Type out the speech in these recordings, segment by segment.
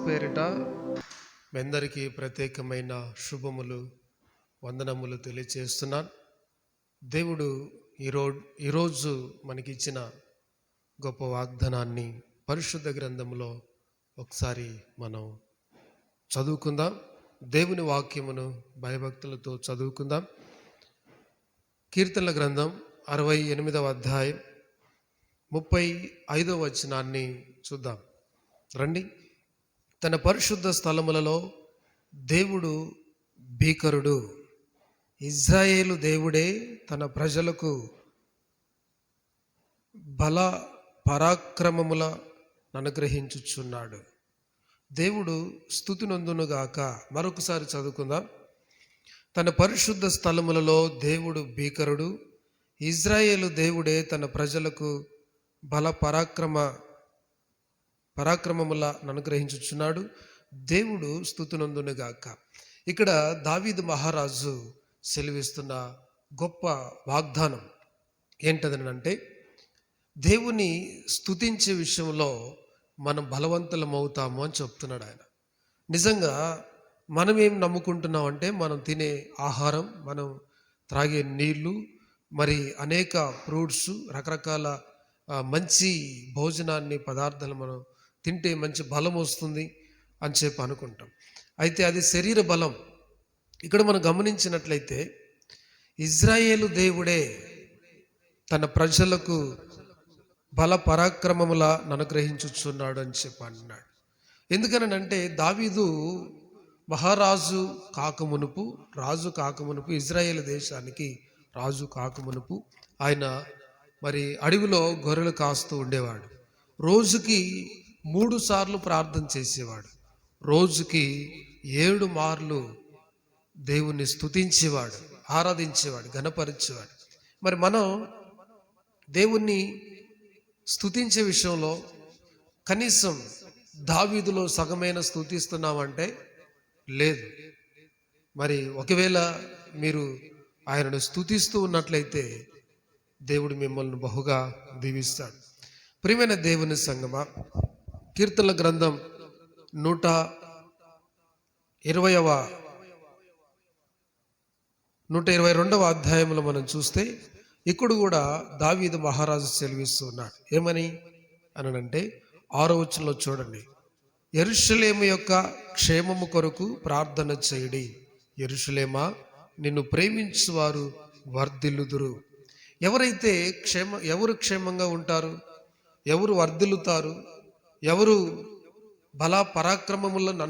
పేరిట మీ అందరికీ ప్రత్యేకమైన శుభములు వందనములు తెలియచేస్తున్నాను. దేవుడు ఈరోజు మనకిచ్చిన గొప్ప వాగ్దానాన్ని పరిశుద్ధ గ్రంథంలో ఒకసారి మనం చదువుకుందాం. దేవుని వాక్యమును భయభక్తులతో చదువుకుందాం. కీర్తనల గ్రంథం 68వ అధ్యాయం 35వ వచనాన్ని చూద్దాం. రండి. తన పరిశుద్ధ స్థలములలో దేవుడు భీకరుడు, ఇజ్రాయేలు దేవుడే తన ప్రజలకు బల పరాక్రమముల అనుగ్రహించుచున్నాడు. దేవుడు స్తుతి నొందునుగాక. మరొకసారి చదువుకుందాం. తన పరిశుద్ధ స్థలములలో దేవుడు భీకరుడు, ఇజ్రాయేలు దేవుడే తన ప్రజలకు బల పరాక్రమముల అనుగ్రహించుచున్నాడు. దేవుడు స్తుతి నొందునుగాక. ఇక్కడ దావీదు మహారాజు సెలవిస్తున్న గొప్ప వాగ్దానం ఏంటదనంటే, దేవుని స్తుతించే విషయంలో మనం బలవంతులమవుతాము అని చెప్తున్నాడు ఆయన. నిజంగా మనం ఏం నమ్ముకుంటున్నాం అంటే, మనం తినే ఆహారం, మనం త్రాగే నీళ్ళు, మరి అనేక ఫ్రూట్స్, రకరకాల మంచి భోజనాన్ని పదార్థాలు మనం తింటే మంచి బలం వస్తుంది అని చెప్పి అనుకుంటాం. అయితే అది శరీర బలం. ఇక్కడ మనం గమనించినట్లయితే ఇజ్రాయేలు దేవుడే తన ప్రజలకు బల పరాక్రమముల అనుగ్రహించుచున్నాడు అని చెప్పి అంటున్నాడు. ఎందుకనంటే దావీదు మహారాజు కాకమునుపు, ఇజ్రాయేల్ దేశానికి రాజు కాకమునుపు ఆయన మరి అడవిలో గొర్రెలు కాస్తూ ఉండేవాడు. రోజుకి 3 సార్లు ప్రార్థన చేసేవాడు. రోజుకి 7 మార్లు దేవుణ్ణి స్తుతించేవాడు, ఆరాధించేవాడు, ఘనపరిచేవాడు. మరి మనం దేవుణ్ణి స్తుతించే విషయంలో కనీసం దావీదులో సగమైన స్తుతిస్తున్నామంటే లేదు. మరి ఒకవేళ మీరు ఆయనను స్తుతిస్తూ ఉన్నట్లయితే దేవుడు మిమ్మల్ని బహుగా దీవిస్తాడు. ప్రియమైన దేవుని సంగమా, కీర్తనల గ్రంథం 122వ అధ్యాయంలో మనం చూస్తే ఇక్కడ కూడా దావీదు మహారాజు సెలవిస్తూ ఉన్నాడు. ఏమని అనంటే 6వ వచనంలో చూడండి. యెరూషలేము యొక్క క్షేమము కొరకు ప్రార్థన చేయుడి. యెరూషలేమా, నిన్ను ప్రేమించువారు వర్ధిల్లుదురు. ఎవరు క్షేమంగా ఉంటారు, ఎవరు వర్ధిల్లుతారు, ఎవరు బల పరాక్రమములను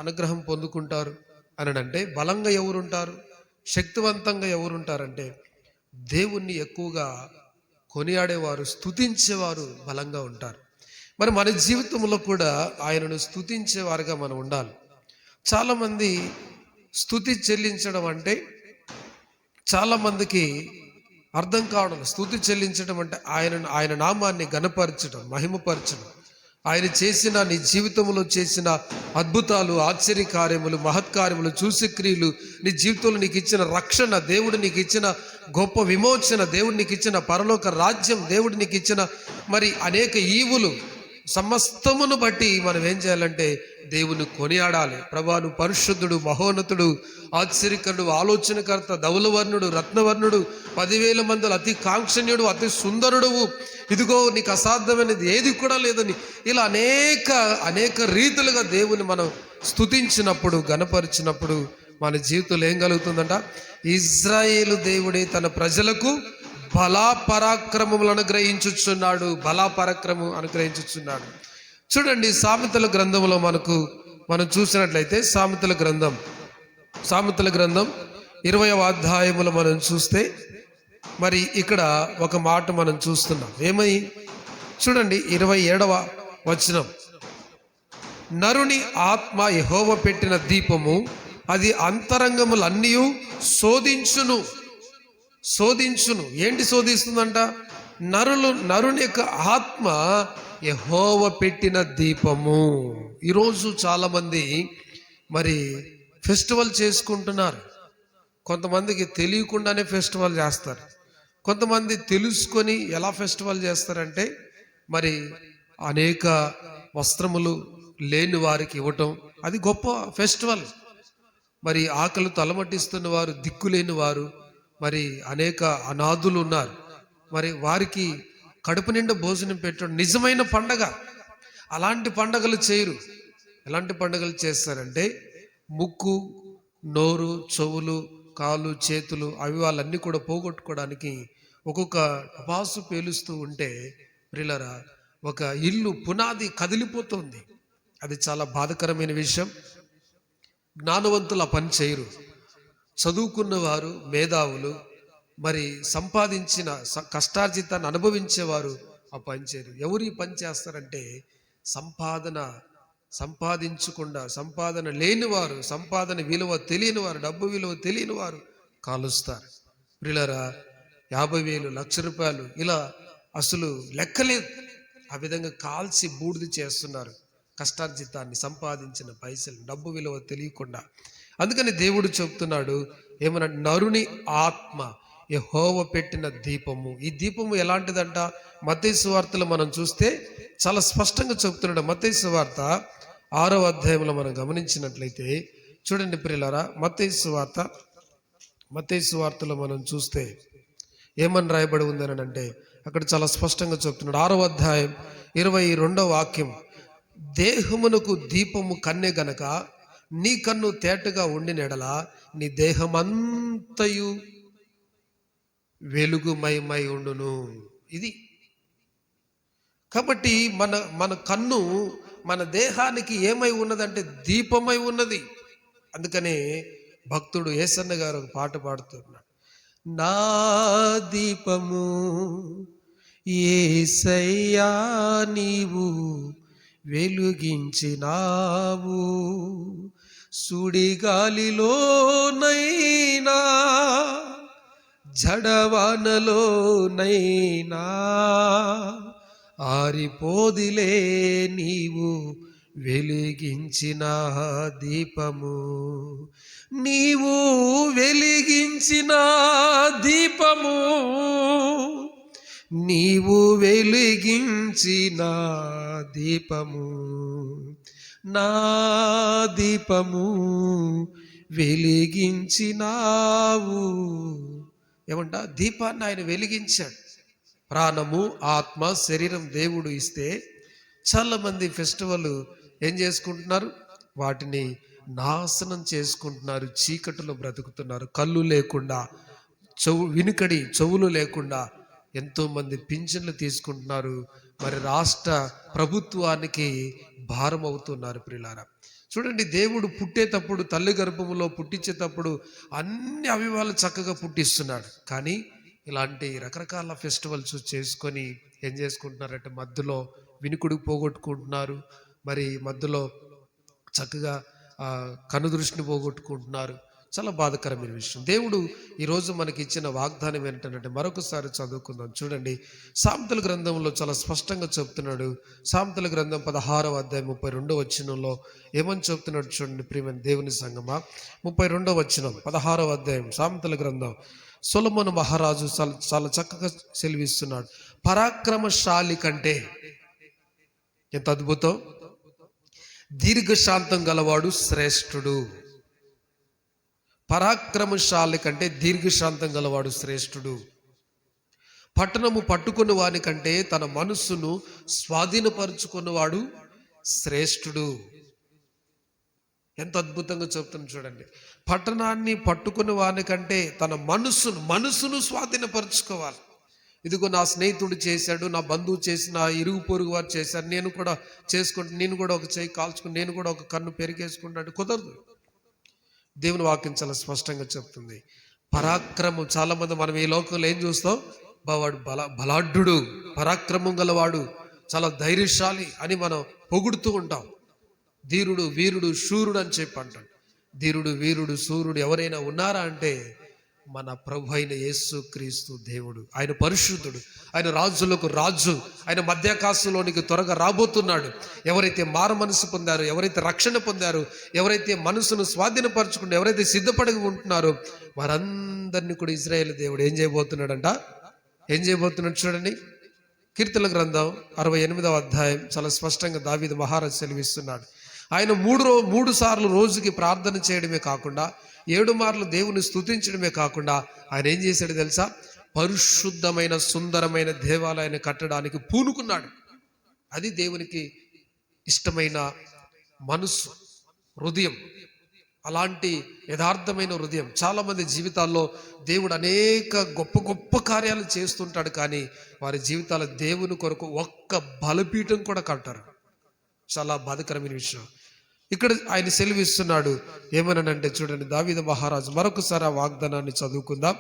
అనుగ్రహం పొందుకుంటారు అనంటే, బలంగా ఎవరుంటారు, శక్తివంతంగా ఎవరుంటారంటే దేవుణ్ణి ఎక్కువగా కొనియాడేవారు, స్తుతించేవారు బలంగా ఉంటారు. మరి మన జీవితంలో కూడా ఆయనను స్తుతించేవారుగా మనం ఉండాలి. చాలామంది స్తుతి చెల్లించడం అంటే చాలామందికి అర్థం కావడం. స్తుతి చెల్లించడం అంటే ఆయన నామాన్ని ఘనపరచడం, మహిమపరచడం, ఆయన చేసిన, నీ జీవితంలో చేసిన అద్భుతాలు, ఆశ్చర్యకార్యములు, మహత్కార్యములు, చూసక్రియలు, నీ జీవితంలో నీకు ఇచ్చిన రక్షణ, దేవుడు నీకు ఇచ్చిన గొప్ప విమోచన, దేవుడు నీకు ఇచ్చిన పరలోక రాజ్యం, దేవుడు నీకు ఇచ్చిన మరి అనేక ఈవులు, సమస్తమును బట్టి మనం ఏం చేయాలంటే దేవుని కొనియాడాలి. ప్రభా, నువ్వు పరిశుద్ధుడు, మహోన్నతుడు, ఆశ్చర్యకరుడు, ఆలోచనకర్త, ధవలవర్ణుడు, రత్నవర్ణుడు, 10,000 మందులు అతి కాంక్షణ్యుడు, అతి సుందరుడువు, ఇదిగో నీకు అసాధ్యమైనది ఏది కూడా లేదని, ఇలా అనేక రీతులుగా దేవుని మనం స్తుతించినప్పుడు, గణపరిచినప్పుడు మన జీవితంలో ఏం కలుగుతుందంట? ఇజ్రాయేలు దేవుడే తన ప్రజలకు బలాపరాక్రమములను అనుగ్రహించుచున్నాడు. చూడండి, సామెతల గ్రంథంలో మనం చూసినట్లయితే సామెతల గ్రంథం 20వ అధ్యాయములో మనం చూస్తే మరి ఇక్కడ ఒక మాట మనం చూస్తున్నాం. ఏమై చూడండి, 27వ వచనం. నరుని ఆత్మ యెహోవా పెట్టిన దీపము, అది అంతరంగములన్నీ శోధించును. ఏంటి శోధిస్తుందంట? నరుని యొక్క ఆత్మ యెహోవా పెట్టిన దీపము. ఈరోజు చాలామంది మరి ఫెస్టివల్ చేసుకుంటున్నారు. కొంతమందికి తెలియకుండానే ఫెస్టివల్ చేస్తారు. కొంతమంది తెలుసుకొని ఎలా ఫెస్టివల్ చేస్తారంటే మరి అనేక వస్త్రములు లేని వారికి ఇవ్వటం అది గొప్ప ఫెస్టివల్. మరి ఆకలితో అలమటిస్తున్న వారు, దిక్కులేని వారు, మరి అనేక అనాథులు ఉన్నారు, మరి వారికి కడుపు నిండా భోజనం పెట్టడం నిజమైన పండగ. అలాంటి పండగలు చేయరు. ఎలాంటి పండగలు చేస్తారంటే ముక్కు, నోరు, చెవులు, కాళ్ళు, చేతులు అవి వాళ్ళన్నీ కూడా పోగొట్టుకోవడానికి ఒక్కొక్క టపాసు పేలుస్తూ ఉంటే ప్రియులారా, ఒక ఇల్లు పునాది కదిలిపోతుంది. అది చాలా బాధకరమైన విషయం. జ్ఞానవంతులు ఆ పని చేయరు. చదువుకున్న వారు, మేధావులు, మరి సంపాదించిన కష్టార్జితాన్ని అనుభవించేవారు ఆ పని చేయరు. ఎవరు ఈ పని చేస్తారంటే సంపాదించకుండా, సంపాదన లేనివారు, సంపాదన విలువ తెలియని వారు, డబ్బు విలువ తెలియని వారు కాలుస్తారు. ప్రియులారా, 50,000, ₹1,00,000 ఇలా అసలు లెక్కలేదు. ఆ విధంగా కాల్చి బూడిద చేస్తున్నారు కష్టార్జితాన్ని, సంపాదించిన పైసలు, డబ్బు విలువ తెలియకుండా. అందుకని దేవుడు చెప్తున్నాడు ఏమన్నా, నరుని ఆత్మ యెహోవా పెట్టిన దీపము. ఈ దీపము ఎలాంటిదంట? మత్తయి సువార్తలో మనం చూస్తే చాలా స్పష్టంగా చెప్తున్నాడు. మత్తయి సువార్త 6వ అధ్యాయంలో మనం గమనించినట్లయితే చూడండి ప్రియులారా, మత్తయి సువార్తలో మనం చూస్తే ఏమని రాయబడి ఉందని అంటే అక్కడ చాలా స్పష్టంగా చెప్తున్నాడు. 6వ అధ్యాయం 22వ వాక్యం, దేహమునకు దీపము కన్నె గనక నీ కన్ను తేటగా ఉండినెడల నీ దేహమంతయు వెలుగుమయమై ఉండును. ఇది కాబట్టి మన కన్ను మన దేహానికి ఏమై ఉన్నదంటే దీపమై ఉన్నది. అందుకనే భక్తుడు యేసన్న గారు ఒక పాట పాడుతున్నాడు, నా దీపము యేసయ్యా నీవు వెలుగించినావు, సుడిగాలిలోనైనా జడవానలోనైనా ఆరిపోదిలే నీవు వెలిగించిన దీపము, నీవు వెలిగించిన దీపము, నీవు వెలిగించిన దీపము, నా దీపము వెలిగించినావు. ఏమంట? దీపాన్ని ఆయన వెలిగించాడు. ప్రాణము, ఆత్మ, శరీరం దేవుడు ఇస్తే చాలా మంది ఫెస్టివల్ ఏం చేసుకుంటున్నారు? వాటిని నాశనం చేసుకుంటున్నారు, చీకటిలో బ్రతుకుతున్నారు. కళ్ళు లేకుండా, చెవులు లేకుండా ఎంతోమంది పింఛన్లు తీసుకుంటున్నారు. మరి రాష్ట్ర ప్రభుత్వానికి భారం అవుతున్నారు. ప్రియులారా, చూడండి, దేవుడు పుట్టేటప్పుడు, తల్లి గర్భములో పుట్టించేటప్పుడు అన్ని అవయవాలు చక్కగా పుట్టిస్తున్నాడు. కానీ ఇలాంటి రకరకాల ఫెస్టివల్స్ చేసుకొని ఏం చేసుకుంటున్నారంటే మధ్యలో వినికుడికి పోగొట్టుకుంటున్నారు, మరి మధ్యలో చక్కగా కనుదృష్టిని పోగొట్టుకుంటున్నారు. చాలా బాధాకరమైన విషయం. దేవుడు ఈరోజు మనకి ఇచ్చిన వాగ్దానం ఏంటంటే మరొకసారి చదువుకుందాం. చూడండి, సామెతల గ్రంథంలో చాలా స్పష్టంగా చెప్తున్నాడు. సామెతల గ్రంథం 16వ అధ్యాయం 32వ వచనంలో ఏమని చెప్తున్నాడు చూడండి ప్రియమైన దేవుని సంగమా. 32వ వచనం 16వ అధ్యాయం సామెతల గ్రంథం. సొలొమోను మహారాజు చాలా చక్కగా సెలవిస్తున్నాడు, పరాక్రమశాలి కంటే, ఎంత అద్భుతం, దీర్ఘశాంతం గలవాడు శ్రేష్ఠుడు. పరాక్రమశాలి కంటే దీర్ఘశాంతం గలవాడు శ్రేష్ఠుడు. పట్టణము పట్టుకున్న వాని కంటే తన మనస్సును స్వాధీనపరుచుకున్నవాడు శ్రేష్ఠుడు. ఎంత అద్భుతంగా చెప్తున్నా చూడండి. పట్టణాన్ని పట్టుకున్న వాని కంటే తన మనస్సును స్వాధీనపరుచుకోవాలి. ఇదిగో నా స్నేహితుడు చేశాడు, నా బంధువు చేసిన, ఇరుగు పొరుగు వారు చేశారు, నేను కూడా చేసుకుంటా, నేను కూడా ఒక చేయి కాల్చుకుని, నేను కూడా ఒక కన్ను పెరిగేసుకుంటాడు. కుదరదు. దేవుని వాక్యం చాలా స్పష్టంగా చెప్తుంది. పరాక్రమం, చాలా మంది మనం ఈ లోకంలో ఏం చూస్తాం? వాడు బలాఢ్యుడు, పరాక్రమం గలవాడు, చాలా ధైర్యశాలి అని మనం పొగుడుతూ ఉంటాం. ధీరుడు, వీరుడు, శూరుడు అని చెప్పి అంటాడు. ధీరుడు, వీరుడు, శూరుడు ఎవరైనా ఉన్నారా అంటే మన ప్రభు అయిన యేసు క్రీస్తు దేవుడు. ఆయన పరిశుద్ధుడు, ఆయన రాజులకు రాజు, ఆయన మధ్యాకాశంలోనికి త్వరగా రాబోతున్నాడు. ఎవరైతే మారు మనసు పొందారో, ఎవరైతే రక్షణ పొందారో, ఎవరైతే మనసును స్వాధీనపరచుకుంటూ ఎవరైతే సిద్ధపడి ఉంటున్నారో వారందరినీ కూడా ఇశ్రాయేలు దేవుడు ఏం చేయబోతున్నాడంట? ఏం చేయబోతున్నాడు చూడండి. కీర్తనల గ్రంథం 68వ అధ్యాయం చాలా స్పష్టంగా దావీదు మహారాజు సెలవిస్తున్నాడు. ఆయన మూడు సార్లు రోజుకి ప్రార్థన చేయడమే కాకుండా 7 మార్లు దేవుని స్తుతించడమే కాకుండా ఆయన ఏం చేశాడు తెలుసా? పరిశుద్ధమైన సుందరమైన దేవాలయాన్ని కట్టడానికి పూనుకున్నాడు. అది దేవునికి ఇష్టమైన మనస్సు, హృదయం. అలాంటి యథార్థమైన హృదయం చాలా మంది జీవితాల్లో దేవుడు అనేక గొప్ప గొప్ప కార్యాలు చేస్తుంటాడు, కానీ వారి జీవితాల దేవుని కొరకు ఒక్క బలిపీఠం కూడా కట్టారు. చాలా బాధకరమైన విషయం. ఇక్కడ ఆయన సెలవిస్తున్నాడు ఏమనంటే, చూడండి, దావీదు మహారాజు మరొకసారి ఆ వాగ్దానాన్ని చదువుకుందాం.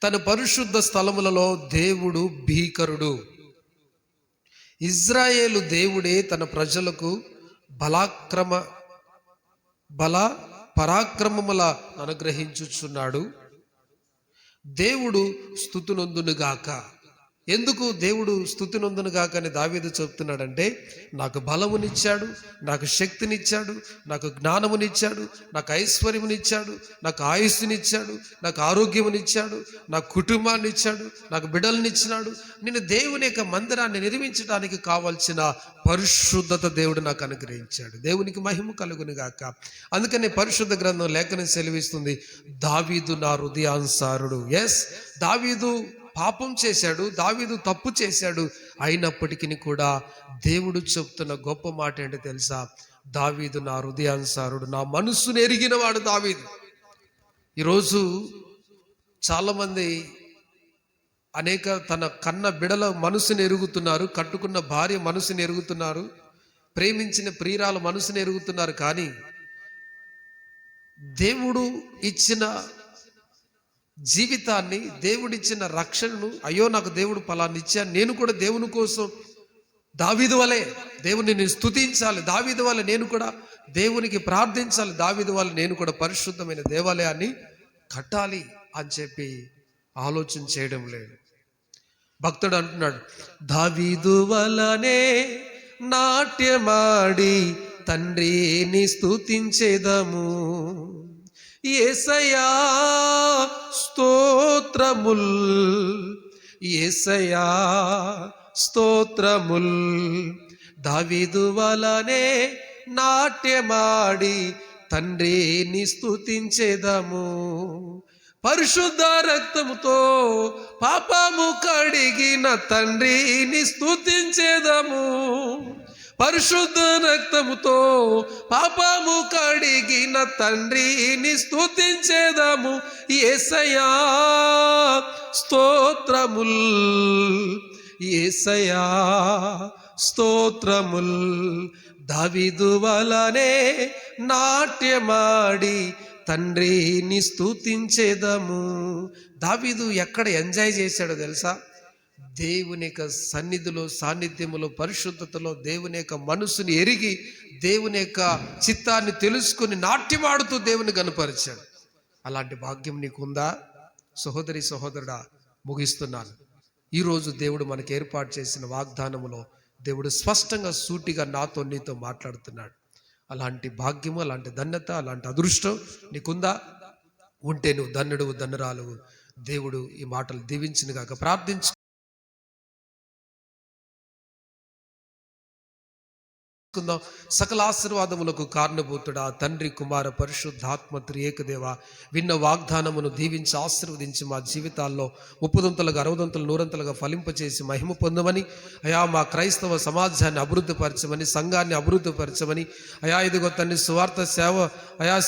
తన పరిశుద్ధ స్థలములలో దేవుడు భీకరుడు. ఇజ్రాయేలు దేవుడే తన ప్రజలకు బల పరాక్రమముల అనుగ్రహించుచున్నాడు. దేవుడు స్తుతినొందునుగాక. ఎందుకు దేవుడు స్తుతినొందునుగాక అని దావీదు చెప్తున్నాడంటే, నాకు బలమునిచ్చాడు, నాకు శక్తినిచ్చాడు, నాకు జ్ఞానమునిచ్చాడు, నాకు ఐశ్వర్యమునిచ్చాడు, నాకు ఆయుస్సునిచ్చాడు, నాకు ఆరోగ్యమునిచ్చాడు, నాకు కుటుంబాన్ని ఇచ్చాడు, నాకు బిడ్డలనిచ్చినాడు. నేను దేవుని యొక్క మందిరాన్ని నిర్మించడానికి కావాల్సిన పరిశుద్ధత దేవుడు నాకు అనుగ్రహించాడు. దేవునికి మహిమ కలుగునుగాక. అందుకని పరిశుద్ధ గ్రంథం లేఖనం సెలవిస్తుంది, దావీదు నా హృదయానుసారుడు. ఎస్, దావీదు పాపం చేశాడు, దావీదు తప్పు చేశాడు. అయినప్పటికీ కూడా దేవుడు చెప్తున్న గొప్ప మాట ఏంటో తెలుసా? దావీదు నా హృదయానుసారుడు, నా మనస్సును ఎరిగిన వాడు దావీదు. ఈరోజు చాలామంది తన కన్న బిడల మనసుని ఎరుగుతున్నారు, కట్టుకున్న భార్య మనసుని ఎరుగుతున్నారు, ప్రేమించిన ప్రియురాల మనసుని ఎరుగుతున్నారు. కానీ దేవుడు ఇచ్చిన జీవితాన్ని, దేవుడిచ్చిన రక్షణను, అయ్యో నాకు దేవుడు ఫలాన్ని ఇచ్చాను, నేను కూడా దేవుని కోసం దావీదు వలె దేవుని నేను స్తుతించాలి, దావీదు వలె నేను కూడా దేవునికి ప్రార్థించాలి, దావీదు వలె నేను కూడా పరిశుద్ధమైన దేవాలయాన్ని కట్టాలి అని చెప్పి ఆలోచన చేయడం లేదు. భక్తుడు అంటున్నాడు, దావీదు వలనే నాట్యమాడి తండ్రిని స్తుతించెదము, యేసయ్యా స్తోత్రముల్, యేసయ్యా స్తోత్రముల్. దావీదు వలనే నాట్యమాడి తండ్రిని స్తుతించెదము, పరిశుద్ధ రక్తముతో పాపము కడిగిన తండ్రిని స్తుతించెదము, పరిశుద్ధ రక్తముతో పాపము కడిగిన తండ్రిని స్తుతించెదము, యేసయ్యా స్తోత్రముల్, యేసయ్యా స్తోత్రముల్. దావీదు వలనే నాట్యమాడి తండ్రిని స్తుతించెదము. దావీదు ఎక్కడ ఎంజాయ్ చేశాడో తెలుసా? దేవుని యొక్క సన్నిధిలో, సాన్నిధ్యములో, పరిశుద్ధతలో దేవుని యొక్క మనసుని ఎరిగి, దేవుని యొక్క చిత్తాన్ని తెలుసుకుని నాట్యమాడుతూ దేవుని కనపరిచాడు. అలాంటి భాగ్యం నీకుందా? సహోదరి సహోదరుడా, ముగిస్తున్నాను. ఈరోజు దేవుడు మనకు ఏర్పాటు చేసిన వాగ్దానములో దేవుడు స్పష్టంగా సూటిగా నాతో నీతో మాట్లాడుతున్నాడు. అలాంటి భాగ్యము, అలాంటి ధన్యత, అలాంటి అదృష్టం నీకుందా? ఉంటే నువ్వు ధన్యుడువు, ధన్యురాలువు. దేవుడు ఈ మాటలు దీవించునుగాక. ప్రార్థించు. సకల ఆశీర్వాదములకు కారణభూతుడా, తండ్రి, కుమార, పరిశుద్ధాత్మ త్రియేకదేవ, విన్న వాగ్దానమును దీవించి ఆశీర్వదించి మా జీవితాల్లో 30 60 100 ఫలింపచేసి మహిమ పొందమని అయా, మా క్రైస్తవ సమాజాన్ని అభివృద్ధిపరచమని, సంఘాన్ని అభివృద్ధిపరచమని అయా, ఇదిగో తండ్రి సువార్త సేవ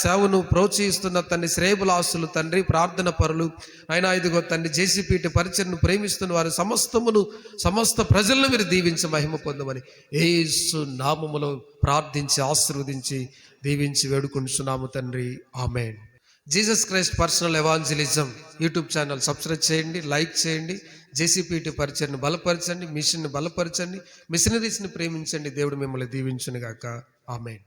సేవను ప్రోత్సహిస్తున్న తండ్రి శ్రేయబులాసులు తండ్రి, ప్రార్థన పరులు అయినా ఇదిగో తండ్రి జేసీపీటీ పరిచయను ప్రేమిస్తున్న వారు సమస్త ప్రజలను మీరు దీవించి మహిమ పొందమని యేసు నామములో ప్రార్థించి ఆశీర్వదించి దీవించి వేడుకుంటున్నాము తండ్రి. Amen. Jesus Christ personal evangelism YouTube channel subscribe చేయండి, లైక్ చేయండి. జేసీపీటీ పరిచయను బలపరచండి, మిషన్ని బలపరచండి, మిషనరీస్ని ప్రేమించండి. దేవుడు మిమ్మల్ని దీవించునుగాక. ఆమేన్.